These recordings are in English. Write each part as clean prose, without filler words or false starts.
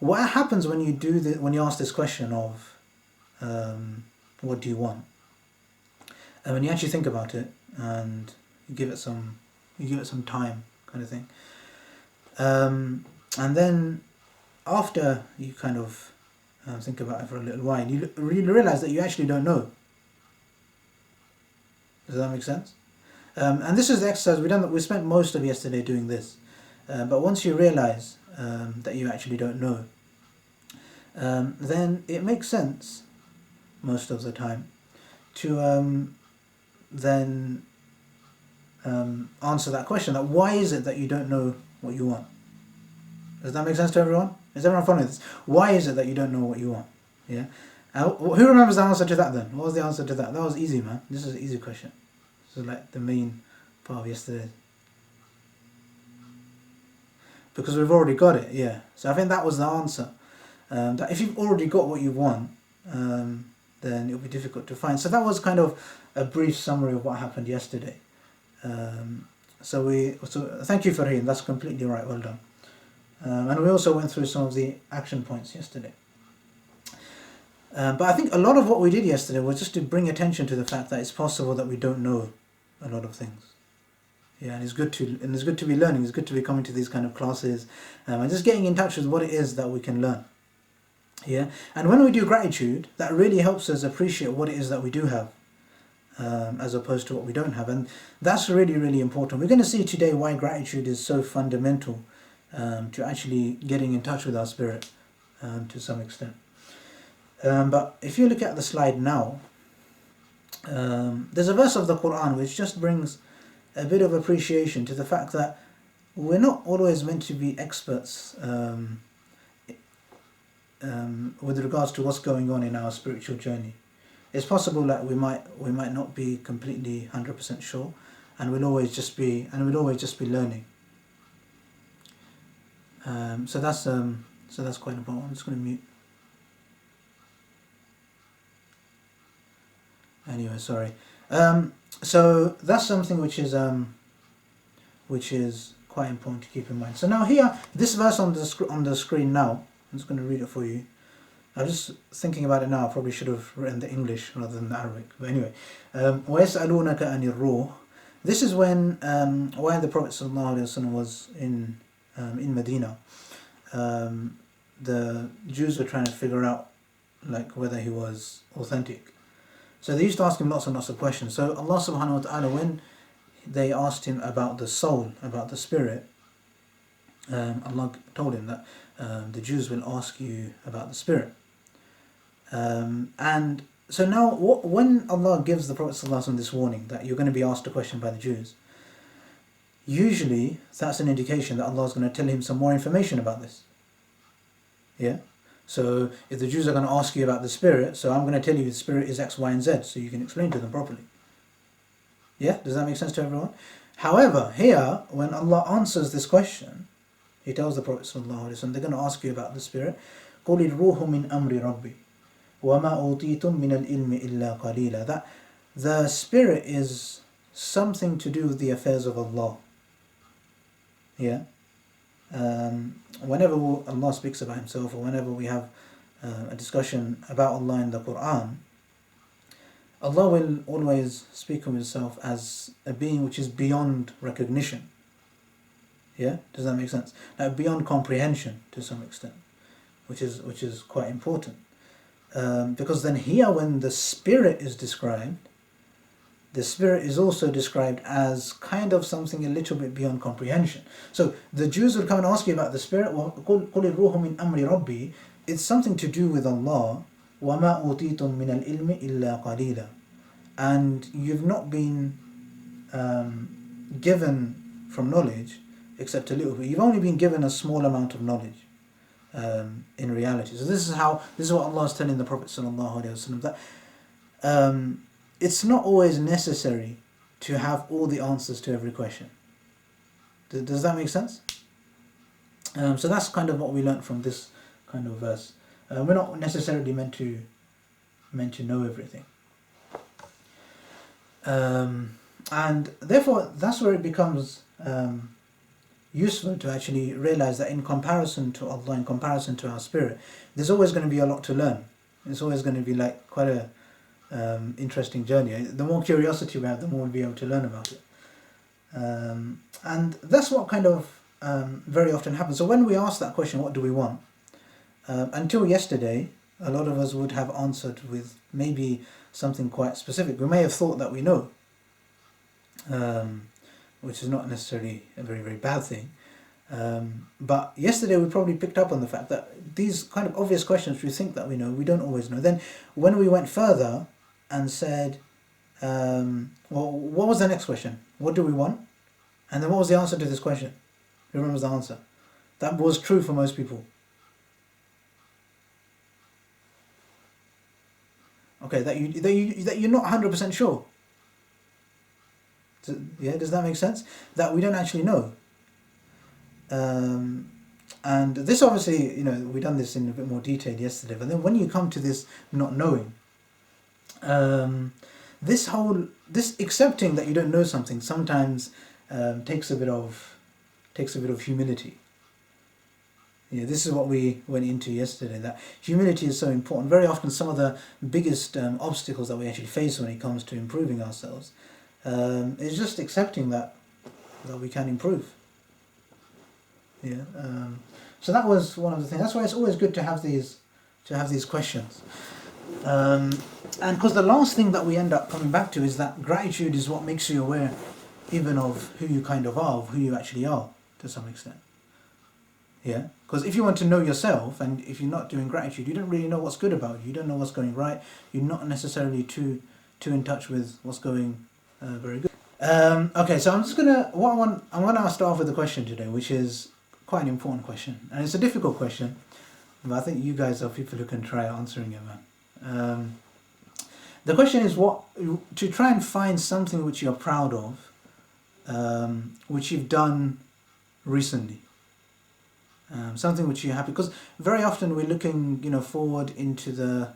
What happens when you do when you ask this question of what do you want? And when you actually think about it and you give it some time, kind of thing. And then after you kind of think about it for a little while, you really realize that you actually don't know. Does that make sense? And this is the exercise we spent most of yesterday doing this. But once you realize that you actually don't know, then it makes sense most of the time to then answer that question, that why is it that you don't know what you want? Does that make sense to everyone? Is everyone following this? Why is it that you don't know what you want? Yeah. Who remembers the answer to that then? What was the answer to that? That was easy, man. This is an easy question. This is like the main part of yesterday. Because we've already got it, yeah. So I think that was the answer. That if you've already got what you want, then it'll be difficult to find. So that was kind of a brief summary of what happened yesterday. So thank you, Farheen. That's completely right. Well done. And we also went through some of the action points yesterday. But I think a lot of what we did yesterday was just to bring attention to the fact that it's possible that we don't know a lot of things. Yeah, and it's good to be learning. It's good to be coming to these kind of classes and just getting in touch with what it is that we can learn. Yeah, and when we do gratitude, that really helps us appreciate what it is that we do have, as opposed to what we don't have, and that's really, really important. We're going to see today why gratitude is so fundamental to actually getting in touch with our spirit to some extent. But if you look at the slide now, there's a verse of the Quran which just brings a bit of appreciation to the fact that we're not always meant to be experts with regards to what's going on in our spiritual journey. It's possible that we might not be completely 100% sure, and we'll always just be learning. So that's quite important. I'm just going to mute. Anyway, sorry. So that's something which is quite important to keep in mind. So now here, this verse on the screen now, I'm just going to read it for you. I'm just thinking about it now. I probably should have written the English rather than the Arabic. But anyway, وَيَسْأَلُونَكَ عَنِ الرُّوحِ. This is when while the Prophet ﷺ was in Medina, the Jews were trying to figure out like whether he was authentic. So they used to ask him lots and lots of questions. So Allah subhanahu wa ta'ala, when they asked him about the soul, about the spirit, Allah told him that the Jews will ask you about the spirit. And so now when Allah gives the Prophet ﷺ this warning that you're going to be asked a question by the Jews, usually that's an indication that Allah is going to tell him some more information about this. Yeah? So if the Jews are going to ask you about the spirit, so I'm going to tell you the spirit is X, Y, and Z, so you can explain to them properly. Yeah? Does that make sense to everyone? However, here, when Allah answers this question, He tells the Prophet ﷺ, they're going to ask you about the spirit. قُلِ الرُّوحُ مِنْ أَمْرِ رَبِّي وَمَا أُوتِيتُم مِنَ الْإِلْمِ إِلَّا قَلِيلًا. That the spirit is something to do with the affairs of Allah. Yeah? Whenever Allah speaks about Himself, or whenever we have a discussion about Allah in the Quran, Allah will always speak of Himself as a being which is beyond recognition. Yeah, does that make sense? Like beyond comprehension to some extent, which is quite important, because then here when the spirit is described, the spirit is also described as kind of something a little bit beyond comprehension. So the Jews would come and ask you about the spirit. قُلِ الرُّوحُ مِنْ أَمْرِ رَبِّي. It's something to do with Allah. وَمَا أُوتِيتُم مِنَ الْإِلْمِ إِلَّا قَلِيلًا. And you've not been given from knowledge except a little bit. You've only been given a small amount of knowledge in reality. So this is what Allah is telling the Prophet ﷺ, that it's not always necessary to have all the answers to every question. Does that make sense? So that's kind of what we learnt from this kind of verse. We're not necessarily meant to know everything. And therefore that's where it becomes useful to actually realize that in comparison to Allah, in comparison to our spirit, there's always going to be a lot to learn. It's always going to be like quite a interesting journey. The more curiosity we have, the more we'll be able to learn about it. And that's what kind of very often happens. So when we ask that question, what do we want? Until yesterday, a lot of us would have answered with maybe something quite specific. We may have thought that we know, which is not necessarily a very, very bad thing. But yesterday we probably picked up on the fact that these kind of obvious questions we think that we know, we don't always know. Then when we went further and said, well, what was the next question? What do we want? And then what was the answer to this question? Who remembers the answer? That was true for most people. Okay, that you're not 100% sure. Yeah, does that make sense? That we don't actually know. And this obviously, we done this in a bit more detail yesterday. But then when you come to this not knowing, this accepting that you don't know something sometimes takes a bit of humility. Yeah, this is what we went into yesterday, that humility is so important. Very often some of the biggest obstacles that we actually face when it comes to improving ourselves is just accepting that we can improve. Yeah. So that was one of the things. That's why it's always good to have these questions. And because the last thing that we end up coming back to is that gratitude is what makes you aware even of who you kind of are, of who you actually are to some extent. Yeah, because if you want to know yourself, and if you're not doing gratitude, you don't really know what's good about you. You don't know what's going right. You're not necessarily too in touch with what's going very good. Okay, so I'm gonna start off with a question today, which is quite an important question, and it's a difficult question, but I think you guys are people who can try answering it, man. The question is to try and find something which you're proud of, which you've done recently. Something which you're happy, because very often we're looking, forward into the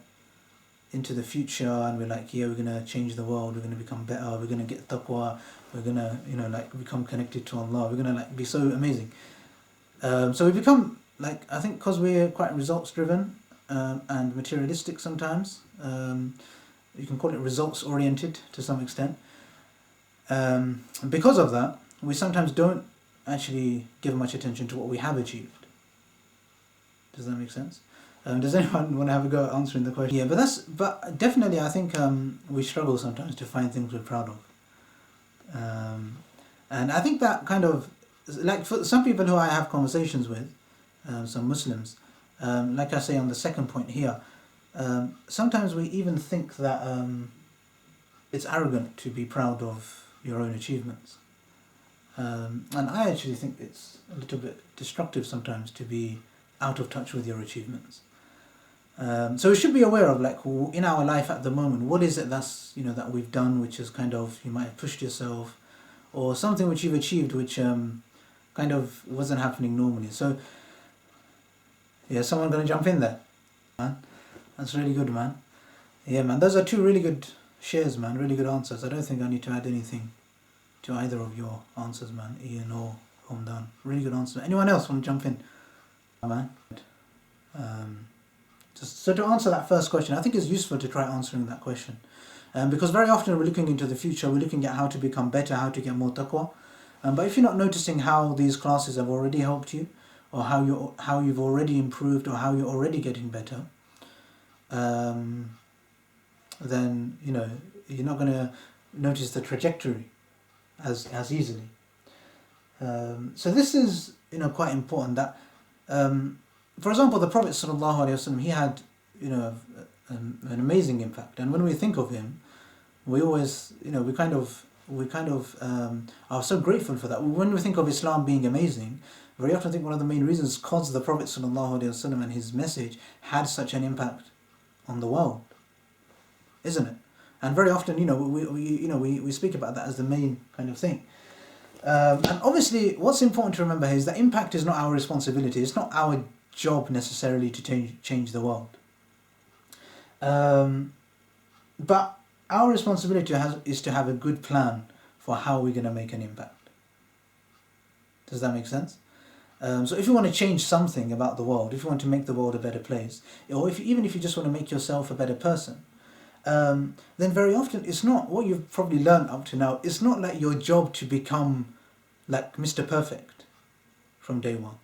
future, and we're like, yeah, we're gonna change the world, we're gonna become better, we're gonna get taqwa, we're gonna, become connected to Allah, we're gonna be so amazing. So we become I think because we're quite results driven and materialistic sometimes. You can call it results oriented to some extent. Because of that, we sometimes don't actually give much attention to what we have achieved. Does that make sense? Does anyone want to have a go at answering the question? Yeah, but definitely I think we struggle sometimes to find things we're proud of. And I think that kind of, for some people who I have conversations with, some Muslims, like I say on the second point here, sometimes we even think that it's arrogant to be proud of your own achievements. And I actually think it's a little bit destructive sometimes to be out of touch with your achievements. So we should be aware of in our life at the moment, what is it that's that we've done which is kind of, you might have pushed yourself, or something which you've achieved which kind of wasn't happening normally. So yeah, someone gonna jump in there, man? That's really good, man. Yeah, man, those are two really good shares, man. Really good answers. I don't think I need to add anything to either of your answers, man. Ian or Homdan. Really good answer. Anyone else want to jump in? Man. So to answer that first question, I think it's useful to try answering that question. Because very often we're looking into the future, we're looking at how to become better, how to get more taqwa. But if you're not noticing how these classes have already helped you, or how you've already improved, or how you're already getting better, then you're not going to notice the trajectory as easily. So this is quite important. That, for example, the Prophet ﷺ, he had an amazing impact, and when we think of him, we always we kind of are so grateful for that. When we think of Islam being amazing, very often I think one of the main reasons is because the Prophet ﷺ and his message had such an impact on the world, isn't it? And very often we speak about that as the main kind of thing. And obviously what's important to remember here is that impact is not our responsibility. It's not our job necessarily to change the world. But our responsibility is to have a good plan for how we're going to make an impact. Does that make sense? So if you want to change something about the world, if you want to make the world a better place, or even if you just want to make yourself a better person, then very often it's not what you've probably learned up to now. It's not like your job to become like Mr. Perfect from day one.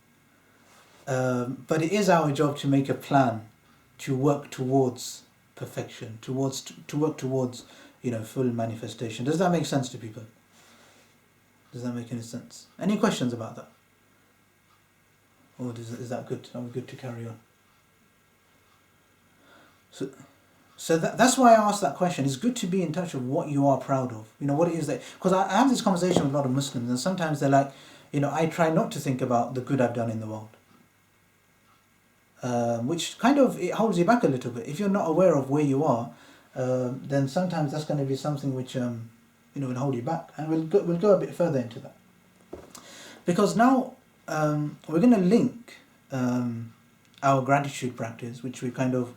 But it is our job to make a plan to work towards perfection, to work towards full manifestation. Does that make sense to people? Does that make any sense? Any questions about that? Or is that good? Are we good to carry on? So that's why I asked that question. It's good to be in touch with what you are proud of. What it is that... Because I have this conversation with a lot of Muslims, and sometimes they're like, I try not to think about the good I've done in the world. Which kind of, it holds you back a little bit. If you're not aware of where you are, then sometimes that's going to be something which will hold you back. And we'll go a bit further into that. Because now we're going to link our gratitude practice, which we kind of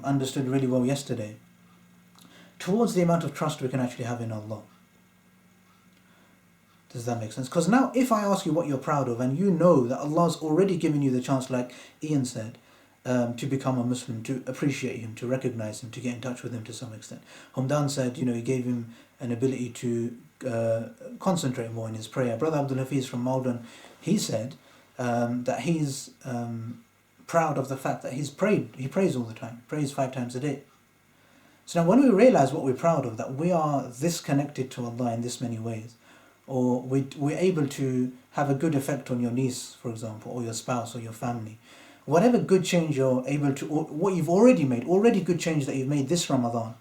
understood really well yesterday, towards the amount of trust we can actually have in Allah. Does that make sense? Because now if I ask you what you're proud of, and you know that Allah's already given you the chance, like Ian said, to become a Muslim, to appreciate him, to recognize him, to get in touch with him to some extent. Hamdan said, he gave him an ability to concentrate more in his prayer. Brother Abdul Hafiz from Malden, he said that he's proud of the fact that he prays all the time, prays 5 times a day. So now when we realize what we're proud of, that we are this connected to Allah in this many ways, or we're able to have a good effect on your niece, for example, or your spouse or your family, whatever good change you're able to, or what you've already made, good change that you've made this Ramadan,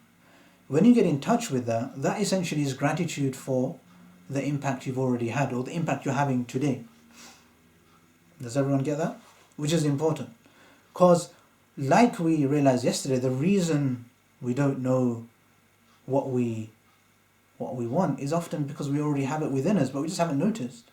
when you get in touch with that essentially is gratitude for the impact you've already had, or the impact you're having today. Does everyone get that? Which is important. Because, like we realized yesterday, the reason we don't know what we want is often because we already have it within us, but we just haven't noticed.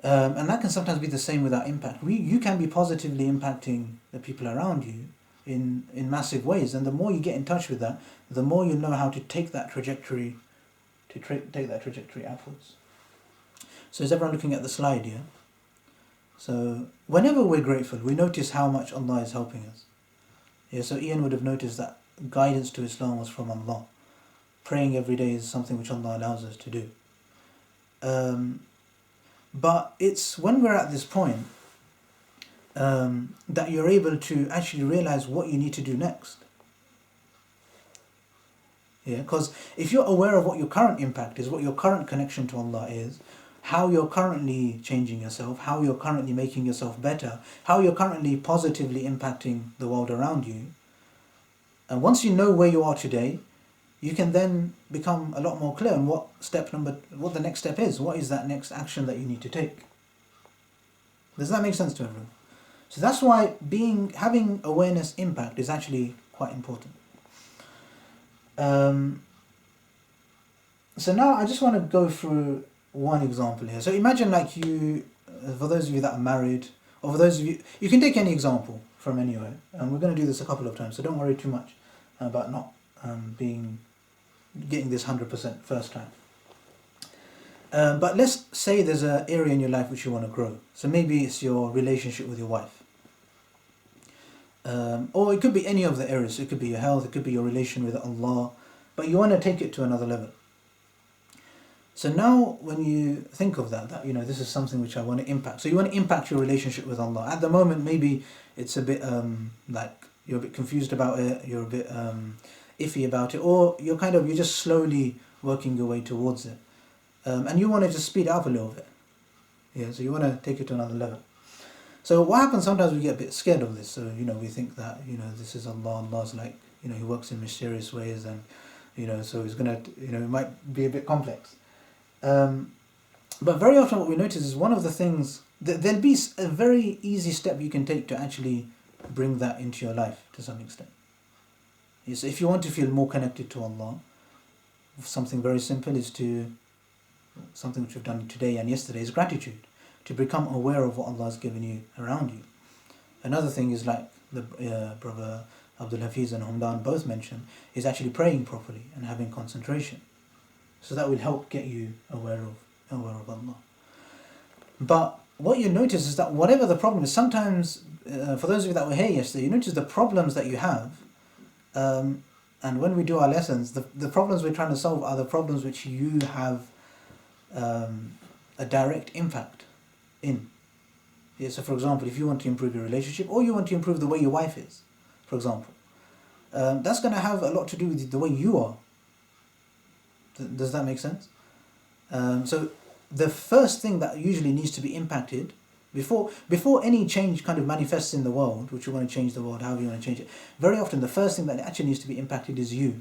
And that can sometimes be the same with our impact. You can be positively impacting the people around you in massive ways, and the more you get in touch with that, the more you know how to take that trajectory, upwards. So is everyone looking at the slide here? So whenever we're grateful, we notice how much Allah is helping us. Yeah, so Ian would have noticed that guidance to Islam was from Allah. Praying every day is something which Allah allows us to do. But it's when we're at this point that you're able to actually realize what you need to do next. Yeah, because if you're aware of what your current impact is, what your current connection to Allah is, how you're currently changing yourself, how you're currently making yourself better, how you're currently positively impacting the world around you, and once you know where you are today, you can then become a lot more clear on what the next step is. What is that next action that you need to take? Does that make sense to everyone? So that's why having awareness impact is actually quite important. So now I just want to go through one example here. So imagine like you, for those of you that are married, or for those of you can take any example from anywhere, and we're going to do this a couple of times, so don't worry too much about not getting this 100% first time. But let's say there's an area in your life which you want to grow. So maybe it's your relationship with your wife. Or it could be any of the areas. It could be your health, it could be your relation with Allah, but you want to take it to another level. So now when you think of that this is something which I want to impact. So you want to impact your relationship with Allah. At the moment maybe it's a bit like you're a bit confused about it, you're a bit iffy about it, or you're just slowly working your way towards it. And you want to just speed it up a little bit. Yeah, so you want to take it to another level. So what happens sometimes, we get a bit scared of this. So, we think that, this is Allah. Allah's like, He works in mysterious ways, and, so He's going to, it might be a bit complex. But very often what we notice is one of the things, there'll be a very easy step you can take to actually bring that into your life to some extent. So if you want to feel more connected to Allah, something very simple is something which we've done today and yesterday is gratitude, to become aware of what Allah has given you around you. Another thing is, like the brother Abdul Hafiz and Hamdan both mentioned, is actually praying properly and having concentration. So that will help get you aware of Allah. But what you notice is that whatever the problem is, sometimes, for those of you that were here yesterday, you notice the problems that you have. And when we do our lessons, the problems we're trying to solve are the problems which you have a direct impact in. Yeah, so for example, if you want to improve your relationship, or you want to improve the way your wife is, for example, that's going to have a lot to do with the way you are. Does that make sense? So the first thing that usually needs to be impacted before any change kind of manifests in the world, which you want to change the world, however you want to change it, very often the first thing that actually needs to be impacted is you.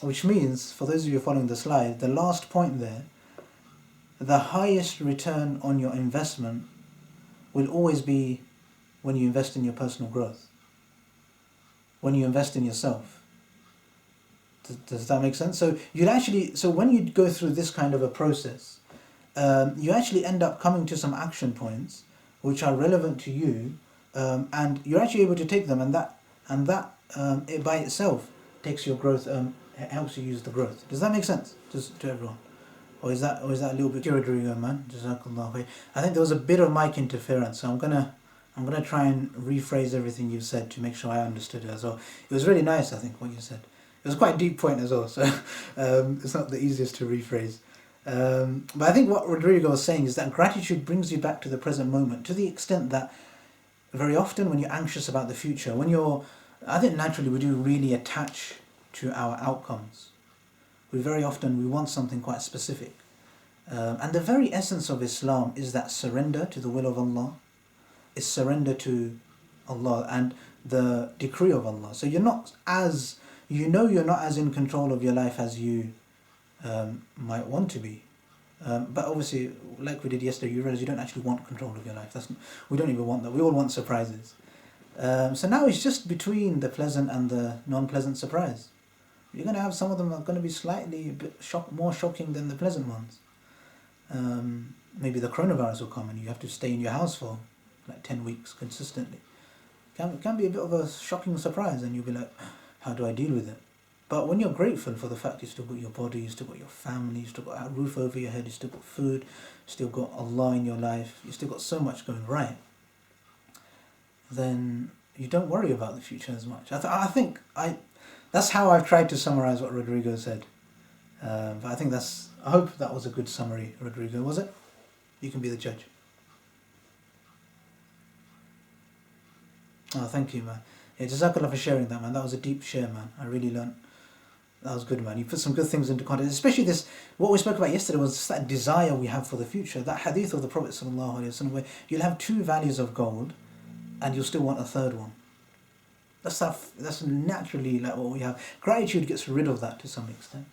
Which means, for those of you following the slide, the last point there, the highest return on your investment will always be when you invest in your personal growth, when you invest in yourself. Does that make sense? So when you go through this kind of a process, you actually end up coming to some action points which are relevant to you, and you're actually able to take them, and that it by itself takes your growth, helps you use the growth. Does that make sense? Just to everyone. Or is that a little bit Rodrigo, man? Jazakallah khair. I think there was a bit of mic interference, so I'm gonna try and rephrase everything you've said to make sure I understood it as well. It was really nice, I think, what you said. It was quite a deep point as well, so it's not the easiest to rephrase. But I think what Rodrigo was saying is that gratitude brings you back to the present moment, to the extent that very often when you're anxious about the future, I think naturally we do really attach to our outcomes. We want something quite specific. And the very essence of Islam is that surrender to the will of Allah, is surrender to Allah and the decree of Allah. So you're not as in control of your life as you might want to be. But obviously, like we did yesterday, you realize you don't actually want control of your life. We don't even want that. We all want surprises. So now it's just between the pleasant and the non-pleasant surprise. You're going to have some of them are going to be slightly a bit more shocking than the pleasant ones. Maybe the coronavirus will come and you have to stay in your house for like 10 weeks consistently. It can be a bit of a shocking surprise, and you'll be like, how do I deal with it? But when you're grateful for the fact you've still got your body, you've still got your family, you've still got a roof over your head, you've still got food, you've still got Allah in your life, you've still got so much going right, then you don't worry about the future as much. I think that's how I've tried to summarize what Rodrigo said. But I hope that was a good summary, Rodrigo, was it? You can be the judge. Oh, thank you, man. Yeah, Jazakallah for sharing that, man. That was a deep share, man. I really learned. That was good, man. You put some good things into context. Especially what we spoke about yesterday was just that desire we have for the future. That hadith of the Prophet ﷺ, where you'll have 2 valleys of gold and you'll still want a third one. That's naturally like what we have. Gratitude gets rid of that to some extent.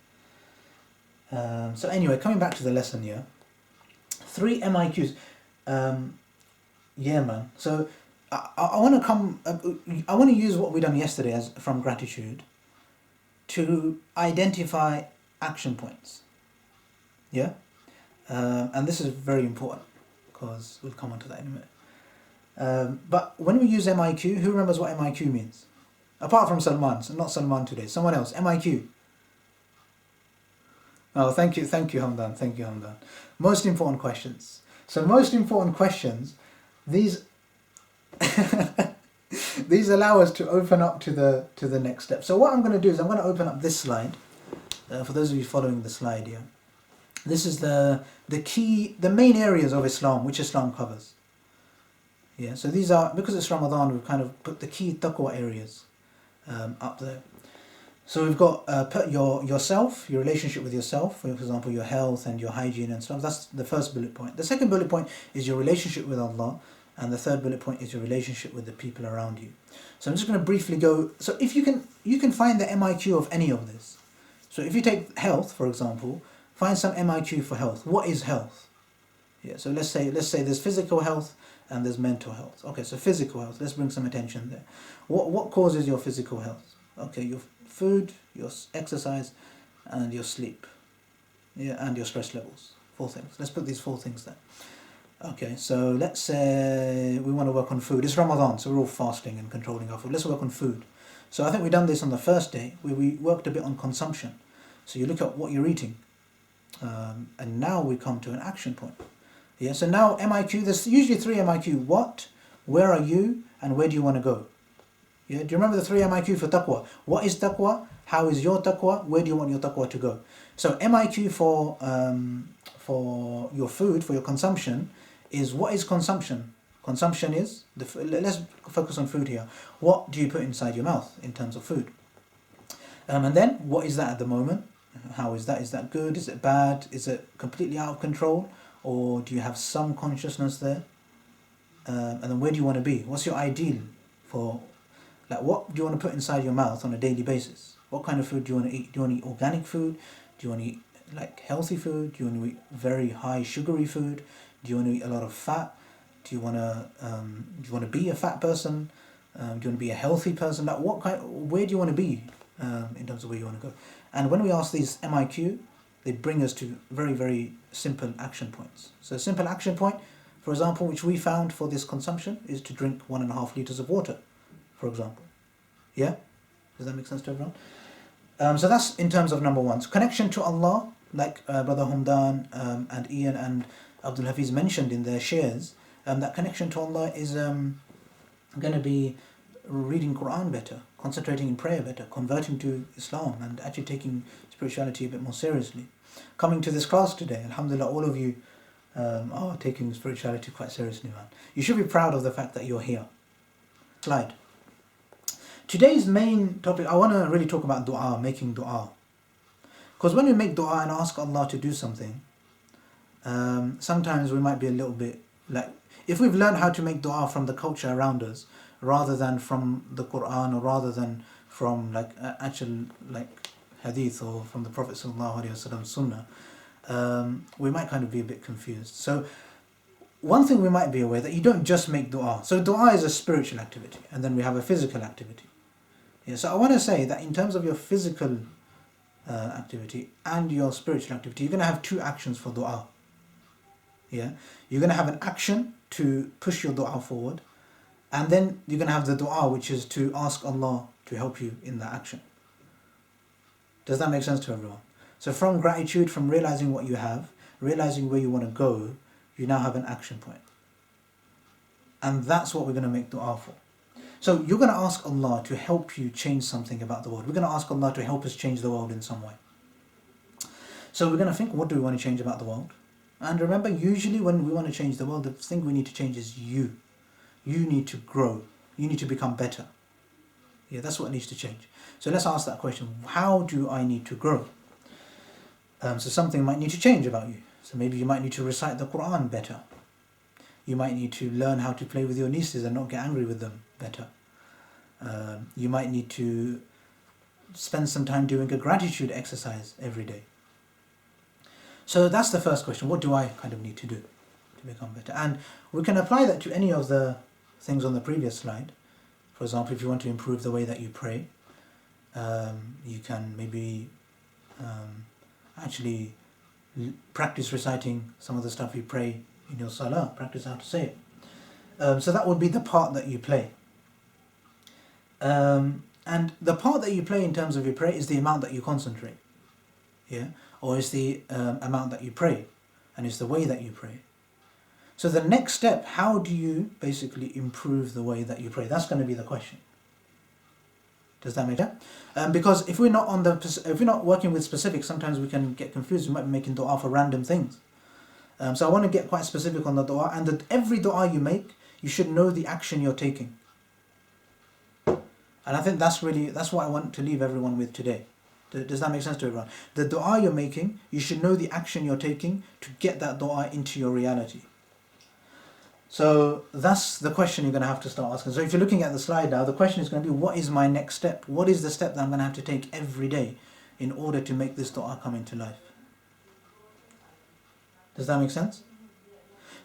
So anyway, coming back to the lesson here. 3 MIQs. Yeah, man. So I want to use what we done yesterday from gratitude to identify action points. Yeah? And this is very important because we'll come on to that in a minute. But when we use MIQ, who remembers what MIQ means? Apart from Salman, so not Salman today, someone else. MIQ. Oh, thank you, Hamdan. Most important questions. So most important questions, these these allow us to open up to the next step. So what I'm going to do is I'm going to open up this slide. For those of you following the slide here, this is the main areas of Islam which Islam covers. Yeah, so these are, because it's Ramadan, we've kind of put the key taqwa areas up there. So we've got yourself, your relationship with yourself, for example, your health and your hygiene and stuff. That's the first bullet point. The second bullet point is your relationship with Allah, and the third bullet point is your relationship with the people around you. So I'm just going to briefly go. So if you can find the MIQ of any of this. So if you take health, for example, find some MIQ for health. What is health? Yeah. So let's say there's physical health and there's mental health. Okay, so physical health. Let's bring some attention there. What causes your physical health? Okay, your food, your exercise, and your sleep. Yeah, and your stress levels. 4 things. Let's put these 4 things there. Okay, so let's say we want to work on food. It's Ramadan, so we're all fasting and controlling our food. Let's work on food. So I think we've done this on the first day, where we worked a bit on consumption. So you look at what you're eating. And now we come to an action point. Yeah, so now MIQ, there's usually 3 MIQ. What, where are you, and where do you want to go? Yeah, do you remember the 3 MIQ for taqwa? What is taqwa? How is your taqwa? Where do you want your taqwa to go? So MIQ for your food, for your consumption, is what is consumption? Consumption is, let's focus on food here. What do you put inside your mouth in terms of food? And then, what is that at the moment? How is that? Is that good? Is it bad? Is it completely out of control? Or do you have some consciousness there? And then where do you want to be? What's your ideal for, like, what do you want to put inside your mouth on a daily basis? What kind of food do you want to eat? Do you want to eat organic food? Do you want to eat like healthy food? Do you want to eat very high sugary food? Do you want to eat a lot of fat? Do you want to be a fat person? Do you want to be a healthy person? Like, where do you want to be in terms of where you want to go? And when we ask these MIQ, they bring us to very, very simple action points. So a simple action point, for example, which we found for this consumption is to drink 1.5 liters of water, for example. Yeah? Does that make sense to everyone? So that's in terms of number 1. So connection to Allah, like Brother Humdan and Ian and Abdul Hafiz mentioned in their shares, that connection to Allah is going to be reading Quran better, concentrating in prayer better, converting to Islam and actually taking spirituality a bit more seriously. Coming to this class today, alhamdulillah, all of you are taking spirituality quite seriously, man. You should be proud of the fact that you're here. Slide. Today's main topic, I want to really talk about dua, making dua. Because when we make dua and ask Allah to do something, sometimes we might be a little bit like, if we've learned how to make dua from the culture around us, rather than from the Quran, or rather than from like actual like hadith or from the Prophet sallallahu alaihi wasallam sunnah, we might kind of be a bit confused. So one thing we might be aware that you don't just make dua. So dua is a spiritual activity, and then we have a physical activity. Yeah, so I want to say that in terms of your physical activity and your spiritual activity, you're going to have 2 actions for dua. Yeah, you're going to have an action to push your dua forward, and then you're going to have the dua, which is to ask Allah to help you in that action. Does that make sense to everyone? So from gratitude, from realizing what you have, realizing where you want to go, you now have an action point. And that's what we're going to make dua for. So you're going to ask Allah to help you change something about the world. We're going to ask Allah to help us change the world in some way. So we're going to think, what do we want to change about the world? And remember, usually when we want to change the world, the thing we need to change is you. You need to grow. You need to become better. Yeah, that's what needs to change. So let's ask that question. How do I need to grow? So something might need to change about you. So maybe you might need to recite the Quran better. You might need to learn how to play with your nieces and not get angry with them better. You might need to spend some time doing a gratitude exercise every day. So that's the first question. What do I kind of need to do to become better? And we can apply that to any of the things on the previous slide. For example, if you want to improve the way that you pray, you can maybe actually practice reciting some of the stuff you pray in your salah, practice how to say it. So that would be the part that you play. And the part that you play in terms of your prayer is the amount that you concentrate. Yeah? Or is the amount that you pray, and it's the way that you pray. So the next step, how do you basically improve the way that you pray? That's going to be the question. Does that make sense? Because if we're not working with specifics, sometimes we can get confused. We might be making dua for random things. So I want to get quite specific on the dua, and that every dua you make, you should know the action you're taking. And I think that's what I want to leave everyone with today. Does that make sense to everyone? The dua you're making, you should know the action you're taking to get that dua into your reality. So that's the question you're going to have to start asking. So if you're looking at the slide now, the question is going to be, what is my next step? What is the step that I'm going to have to take every day in order to make this dua come into life? Does that make sense?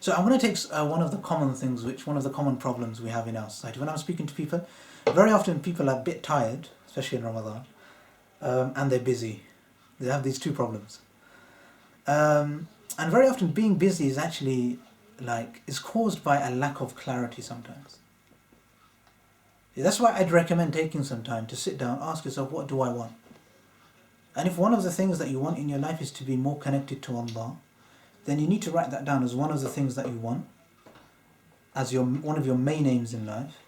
So I'm going to take one of the common problems we have in our society. When I'm speaking to people, very often people are a bit tired, especially in Ramadan, and they're busy. They have these 2 problems. And very often being busy is actually is caused by a lack of clarity sometimes. That's why I'd recommend taking some time to sit down, ask yourself, what do I want? And if one of the things that you want in your life is to be more connected to Allah, then you need to write that down as one of the things that you want, as one of your main aims in life.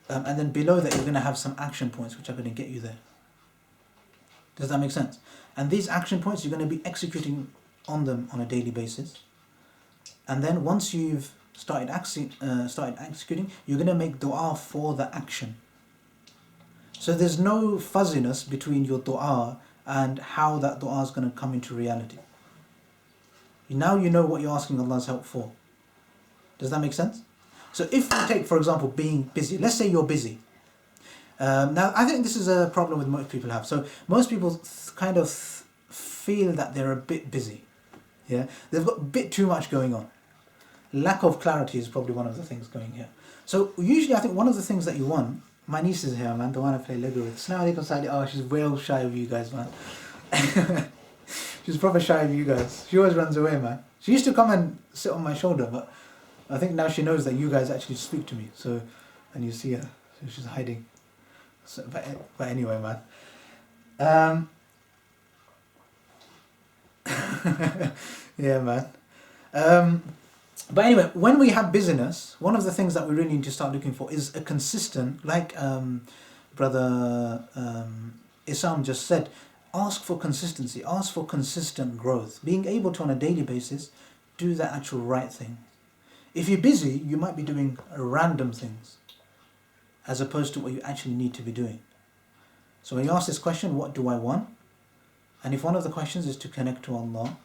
And then below that, you're going to have some action points which are going to get you there. Does that make sense? And these action points, you're going to be executing on them on a daily basis. And then once you've started executing, you're going to make dua for the action. So there's no fuzziness between your dua and how that dua is going to come into reality. Now you know what you're asking Allah's help for. Does that make sense? So if we take, for example, being busy. Let's say you're busy. Now, I think this is a problem that most people have. So most people kind of feel that they're a bit busy. Yeah, they've got a bit too much going on. Lack of clarity is probably one of the things going here. So usually I think one of the things that you want, my niece is here, man, the one I play Lego with. Assalamu alaikum, Sally. Oh, she's well shy of you guys, man. She's proper shy of you guys. She always runs away, man. She used to come and sit on my shoulder, but I think now she knows that you guys actually speak to me. So, and you see her, so she's hiding. So, but anyway, man. Yeah, man. But anyway, when we have busyness, one of the things that we really need to start looking for is a consistent, like Brother Isam just said, ask for consistency, ask for consistent growth. Being able to, on a daily basis, do the actual right thing. If you're busy, you might be doing random things, as opposed to what you actually need to be doing. So when you ask this question, what do I want? And if one of the questions is to connect to Allah,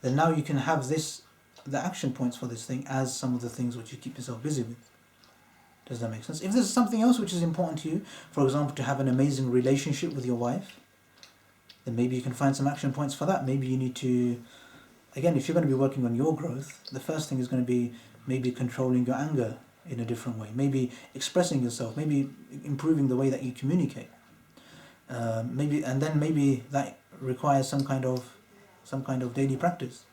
then now you can have the action points for this thing as some of the things which you keep yourself busy with. Does that make sense? If there's something else which is important to you, for example, to have an amazing relationship with your wife, then maybe you can find some action points for that. Maybe you need to, again, if you're going to be working on your growth, the first thing is going to be maybe controlling your anger in a different way, maybe expressing yourself, maybe improving the way that you communicate. Maybe that requires some kind of daily practice.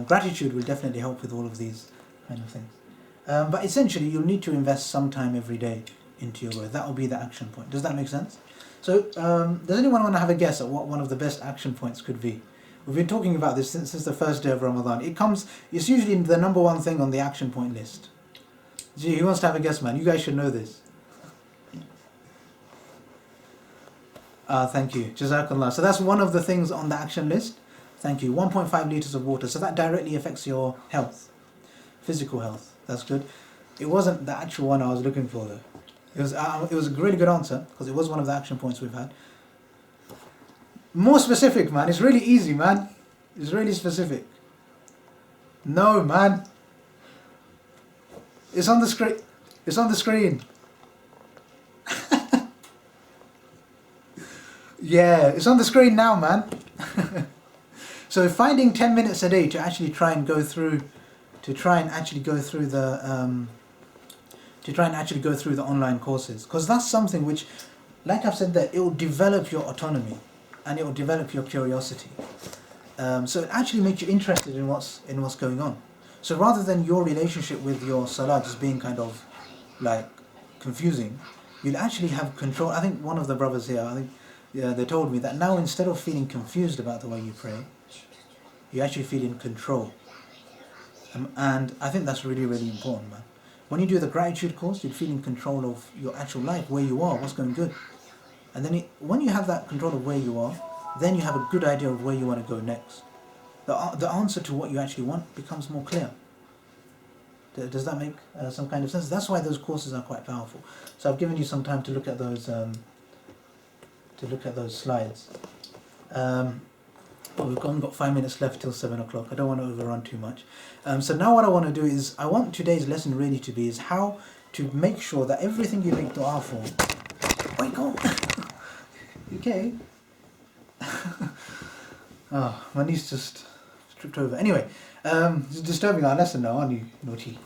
Gratitude will definitely help with all of these kind of things. But essentially, you'll need to invest some time every day into your growth. That will be the action point. Does that make sense? So, does anyone want to have a guess at what one of the best action points could be? We've been talking about this since the first day of Ramadan. It's usually the number one thing on the action point list. Gee, who wants to have a guess, man? You guys should know this. Thank you. Jazakallah. So that's one of the things on the action list. Thank you. 1.5 litres of water. So that directly affects your health. Physical health. That's good. It wasn't the actual one I was looking for though. It was a really good answer because it was one of the action points we've had. More specific, man. It's really easy, man. It's really specific. No, man. It's on the screen. It's on the screen. Yeah, it's on the screen now, man. So finding 10 minutes a day to actually try and go through the online courses, because that's something which, like I've said, that it will develop your autonomy and it will develop your curiosity. So it actually makes you interested in what's going on. So rather than your relationship with your salah just being kind of like confusing, you'll actually have control. I think one of the brothers here, they told me that now instead of feeling confused about the way you pray, you actually feel in control. And I think that's really, really important, man. When you do the gratitude course, you feel in control of your actual life, where you are, what's going good. And then when you have that control of where you are, then you have a good idea of where you want to go next. The answer to what you actually want becomes more clear. Does that make some kind of sense? That's why those courses are quite powerful. So I've given you some time to look at those slides. We've only got 5 minutes left till 7 o'clock. I don't want to overrun too much. So now what I want to do is, I want today's lesson really to be is how to make sure that everything you make dua for. Wake up! Okay. Oh, my niece just tripped over. Anyway, it's disturbing our lesson now, aren't you, naughty?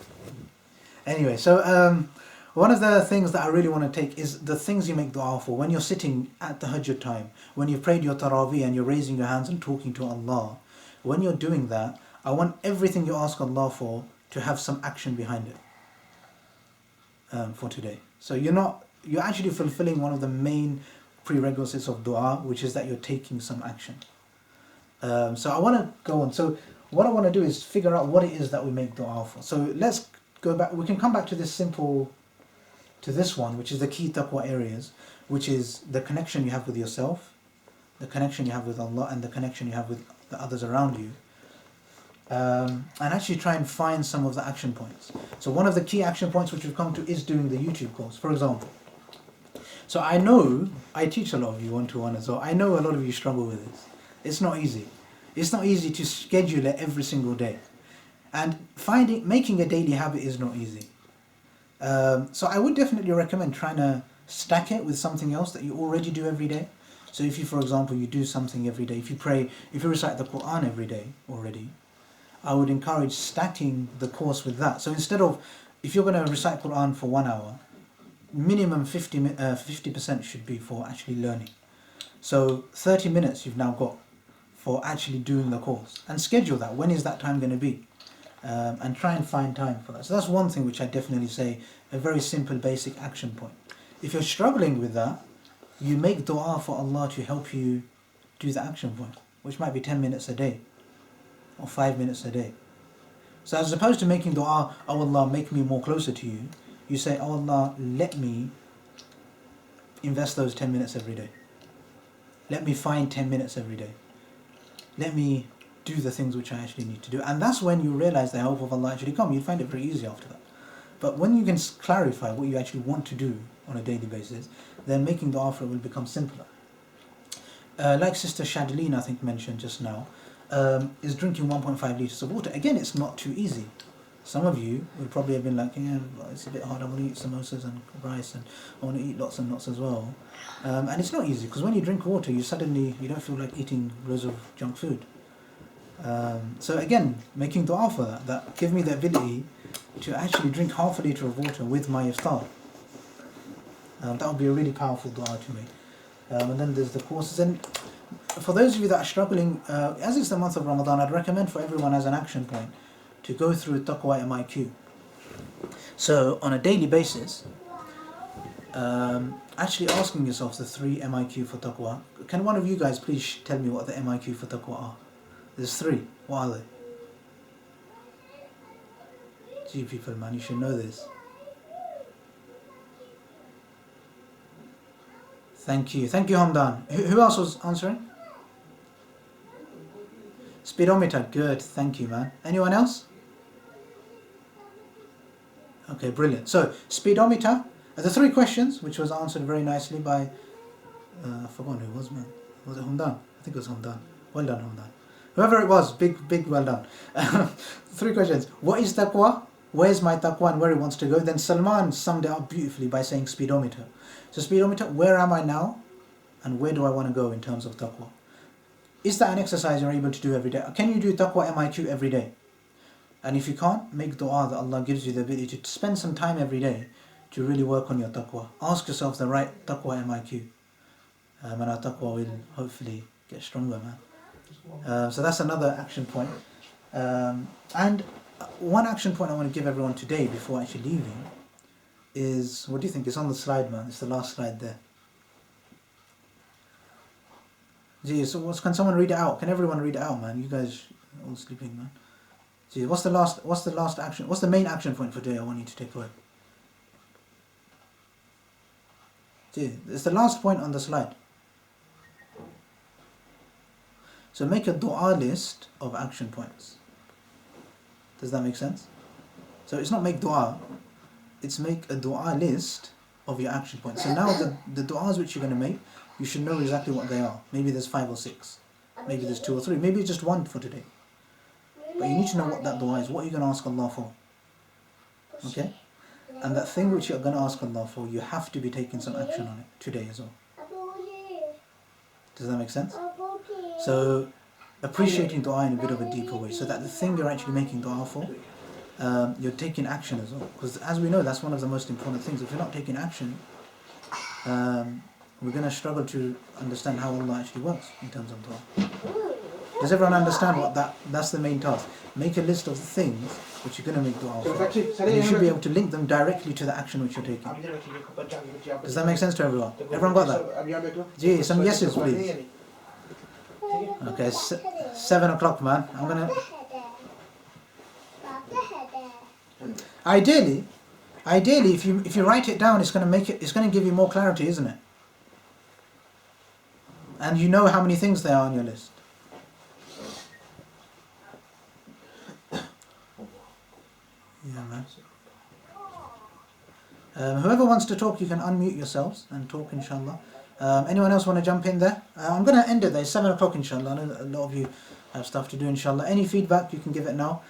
Anyway, so one of the things that I really want to take is the things you make dua for. When you're sitting at the Tahajjud time, when you've prayed your Taraweeh and you're raising your hands and talking to Allah, when you're doing that, I want everything you ask Allah for to have some action behind it for today. So you're actually fulfilling one of the main prerequisites of dua, which is that you're taking some action. So I want to go on. So what I want to do is figure out what it is that we make dua for. So let's go back. We can come back to this one, which is the key taqwa areas, which is the connection you have with yourself, the connection you have with Allah, and the connection you have with the others around you. And actually try and find some of the action points. So one of the key action points which we've come to is doing the YouTube course, for example. So I know, I teach a lot of you one-to-one as well. I know a lot of you struggle with this. It's not easy. It's not easy to schedule it every single day. And making a daily habit is not easy. So I would definitely recommend trying to stack it with something else that you already do every day. So if you, for example, you do something every day, if you recite the Quran every day already, I would encourage stacking the course with that. So instead of, if you're going to recite Quran for 1 hour, minimum 50% should be for actually learning. So 30 minutes you've now got for actually doing the course. And schedule that. When is that time going to be? And try and find time for that. So that's one thing which I definitely say, a very simple basic action point. If you're struggling with that, you make dua for Allah to help you do the action point, which might be 10 minutes a day or 5 minutes a day. So as opposed to making dua, oh Allah, make me more closer to you, you say, oh Allah, let me invest those 10 minutes every day. Let me find 10 minutes every day. Let me do the things which I actually need to do. And that's when you realize the help of Allah actually come. You find it very easy after that. But when you can clarify what you actually want to do on a daily basis, then making dua for it will become simpler. Like Sister Shadleen, I think, mentioned just now, is drinking 1.5 litres of water. Again, it's not too easy. Some of you would probably have been like, yeah, it's a bit hard, I want to eat samosas and rice and I want to eat lots and lots as well. And it's not easy, because when you drink water, you don't feel like eating loads of junk food. So again, making dua for that give me the ability to actually drink half a litre of water with my iftar. That would be a really powerful dua to me. And then there's the courses. And for those of you that are struggling, as it's the month of Ramadan, I'd recommend for everyone as an action point to go through Taqwa MIQ. So on a daily basis, actually asking yourself the 3 MIQ for Taqwa. Can one of you guys please tell me what the MIQ for Taqwa are? There's 3. What are they? Gee, people, man, you should know this. Thank you, Hamdan. Who else was answering? Speedometer, good, thank you, man. Anyone else? Okay, brilliant. So, speedometer, the 3 questions, which was answered very nicely by, I forgot who it was, man. Was it Hamdan? I think it was Hamdan. Well done, Hamdan. Whoever it was, big well done. 3 questions. What is taqwa? Where's my taqwa and where it wants to go? Then Salman summed it up beautifully by saying speedometer. So speedometer, where am I now? And where do I want to go in terms of taqwa? Is that an exercise you're able to do every day? Can you do taqwa MIQ every day? And if you can't, make dua that Allah gives you the ability to spend some time every day to really work on your taqwa. Ask yourself the right taqwa MIQ. And our taqwa will hopefully get stronger, man. So that's another action point. And one action point I want to give everyone today before actually leaving is, what do you think? It's on the slide, man. It's the last slide there. Gee, so can someone read it out? Can everyone read it out, man? You guys are all sleeping, man. Gee, what's the last action? What's the main action point for today I want you to take away? Gee, it's the last point on the slide. So make a dua list of action points. Does that make sense? So it's not make dua, it's make a dua list of your action points. So now the duas which you're going to make, you should know exactly what they are. Maybe there's 5 or 6. Maybe there's 2 or 3. Maybe just 1 for today. But you need to know what that dua is. What are you going to ask Allah for? Okay? And that thing which you're going to ask Allah for, you have to be taking some action on it today as well. Does that make sense? So appreciating dua in a bit of a deeper way, so that the thing you're actually making dua for, you're taking action as well. Because as we know, that's one of the most important things. If you're not taking action, we're going to struggle to understand how Allah actually works in terms of dua. Does everyone understand what that's the main task? Make a list of the things which you're going to make dua for. And you should be able to link them directly to the action which you're taking. Does that make sense to everyone? Everyone got that? Gee, some yeses please. Okay, 7 o'clock, man. I'm going to... Ideally, if you write it down, it's going to give you more clarity, isn't it? And you know how many things there are on your list. Yeah, man. Whoever wants to talk, you can unmute yourselves and talk, inshallah. Anyone else want to jump in there? I'm going to end it there. It's 7 o'clock, inshallah. I know a lot of you have stuff to do, inshallah. Any feedback, you can give it now.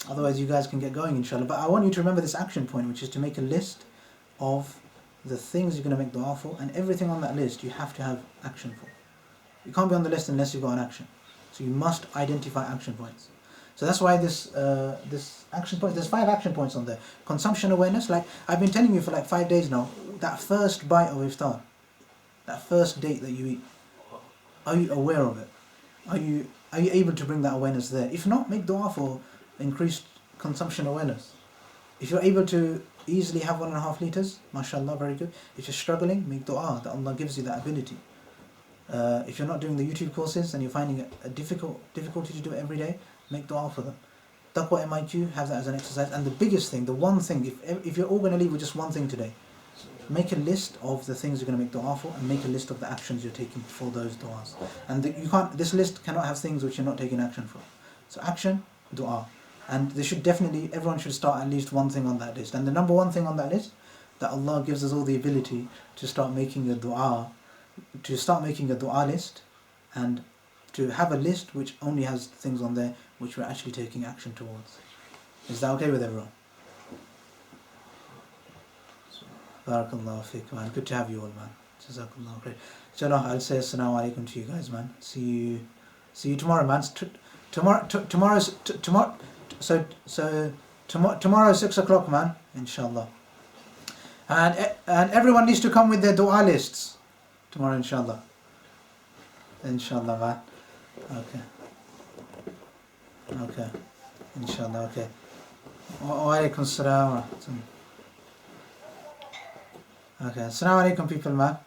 Otherwise, you guys can get going, inshallah. But I want you to remember this action point, which is to make a list of the things you're going to make dua for, and everything on that list you have to have action for. You can't be on the list unless you've got an action. So you must identify action points. So that's why this action point, there's 5 action points on there. Consumption awareness, like I've been telling you for like 5 days now, that first bite of iftar, that first date that you eat, are you aware of it? Are you able to bring that awareness there? If not, make dua for increased consumption awareness. If you're able to easily have 1.5 liters, mashallah, very good. If you're struggling, make dua that Allah gives you that ability. If you're not doing the YouTube courses and you're finding it a difficulty to do it every day, make dua for them. Taqwa MIQ, have that as an exercise. And the biggest thing, the one thing, if you're all going to leave with just one thing today, make a list of the things you're going to make dua for, and make a list of the actions you're taking for those duas. And this list cannot have things which you're not taking action for. So action, dua. And everyone should start at least one thing on that list. And the number one thing on that list, that Allah gives us all the ability to start making a dua list, and to have a list which only has things on there which we're actually taking action towards. Is that okay with everyone? Barakallahu feek, man. Good to have you all, man. Jazakallahu khair. Inshallah, I'll say assalamu alaikum to you guys, man. See you tomorrow, man. Tomorrow 6 o'clock, man. Inshallah. And everyone needs to come with their dua lists tomorrow, inshallah. Inshallah, man. Okay. Inshallah, okay. Wa alaikum assalam. Okay, assalamu alaikum, people, man.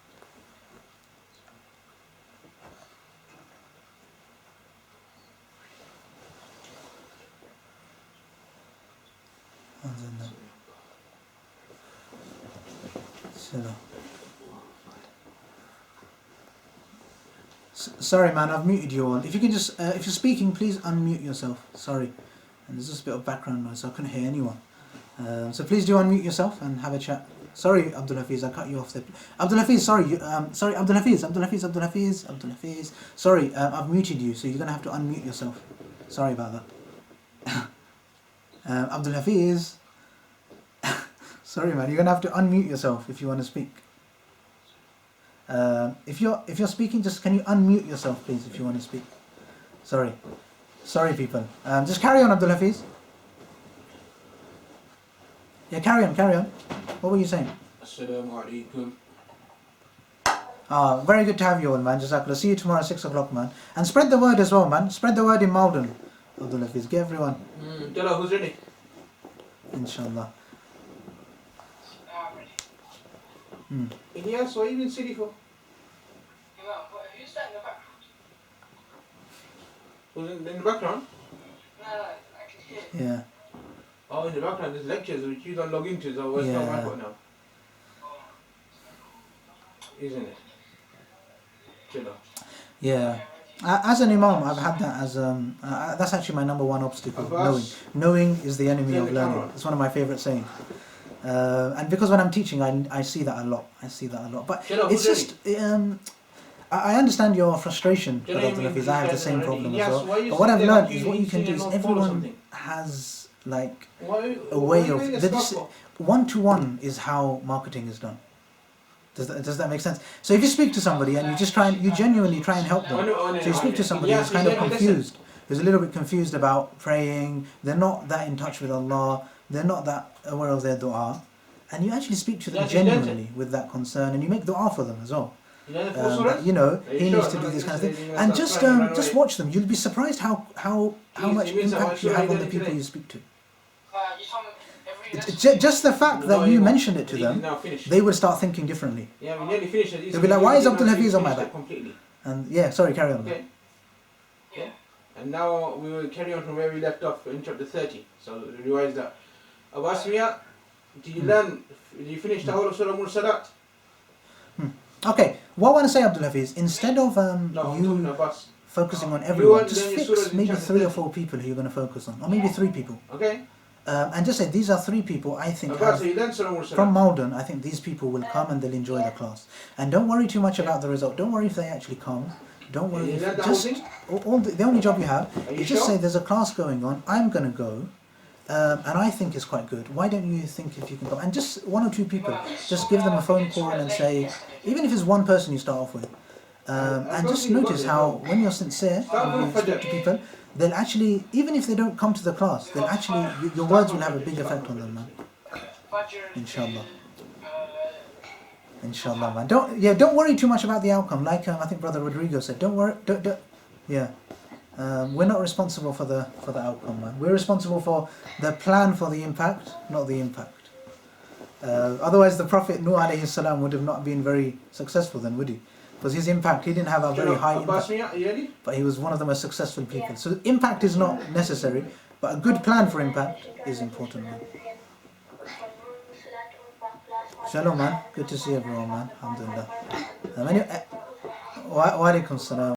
Sorry, man, I've muted you all. If you can just, if you're speaking, please unmute yourself. Sorry. And there's just a bit of background noise, so I couldn't hear anyone. So please do unmute yourself and have a chat. Sorry, Abdul Hafiz, I cut you off there. Abdul Hafiz, sorry, Abdul Hafiz. Sorry, I've muted you, so you're going to have to unmute yourself. Sorry about that. Abdul Hafiz. Sorry, man, you're going to have to unmute yourself if you want to speak. If you're speaking, just can you unmute yourself, please, if you want to speak. Sorry, people. Just carry on, Abdul Hafiz. Yeah, carry on. What were you saying? Assalamu alaikum. Very good to have you all, man. Jazakallah. See you tomorrow at 6 o'clock, man. And spread the word as well, man. Spread the word in Malden. Abdul Hafiz, get everyone. Tell her who's ready. Inshallah. Yes, what are you even sitting for? Who's that in the background? Who's in the background? No, I can hear. Yeah. Oh, in the background, there's lectures which you don't log into, so what's not my fault now? Isn't it? Chill out. Yeah. As an imam, I've had that as that's actually my number one obstacle. Knowing is the enemy of learning. It's one of my favourite sayings. And because when I'm teaching, I see that a lot. But it's just I understand your frustration, I have the same problem as well. But what I've learned is what you can do is everyone has like a way of one-to-one is how marketing is done. Does that make sense? So if you speak to somebody and you genuinely try and help them, so you speak to somebody who's kind of confused, who's a little bit confused about praying, they're not that in touch with Allah, they're not that aware of their dua, and you actually speak to them genuinely with that concern, and you make dua for them as well. you know, he needs to do this kind of thing. And just watch them. You'll be surprised how much impact you have on the people you speak to. You told me every Just the fact that you mentioned it to them, they will start thinking differently. Yeah, we nearly finished it. They'll be like, why is Abdul Hafiz on my back? Completely. And yeah, sorry, carry on. Okay. Yeah. And now we will carry on from where we left off in chapter 30. So revise that. Abu Asmiya, did you learn? Did you finish the whole of Surah Mursalat? Okay, what I want to say, Abdul Hafiz, instead of No, I'm talking you about. focusing on You everyone, want just them your fix surahs in maybe chapter 3 or 30. 4 people who you're going to focus on, or maybe 3 people. Okay. And just say, these are 3 people I think Abbas, so you learned Surah Mursalat. from Malden, I think these people will come and they'll enjoy the class. And don't worry too much about the result. Don't worry if they actually come. Don't worry. You If learned the whole just thing? the only job you have Are you is just sure? say there's a class going on. I'm going to go, and I think it's quite good. Why don't you think if you can come? And just 1 or 2 people, just give them a phone call and say, even if it's 1 person you start off with, and just notice how when you're sincere, when you speak to people, they'll actually, even if they don't come to the class, they'll actually your words will have a big effect on them, man. Inshallah. Inshallah, man. Don't worry too much about the outcome. Like I think Brother Rodrigo said, don't worry. We're not responsible for the outcome, man. We're responsible for the plan for the impact, not the impact. Otherwise, the Prophet Nuh alayhi salam would have not been very successful then, would he? Because his impact, he didn't have a very high Abbas, impact, are you ready? but he was one of the most successful people. So impact is not necessary, but a good plan for impact is important, man. Shalom, man. Good to see everyone, man. Alhamdulillah. Wa alaikum salam.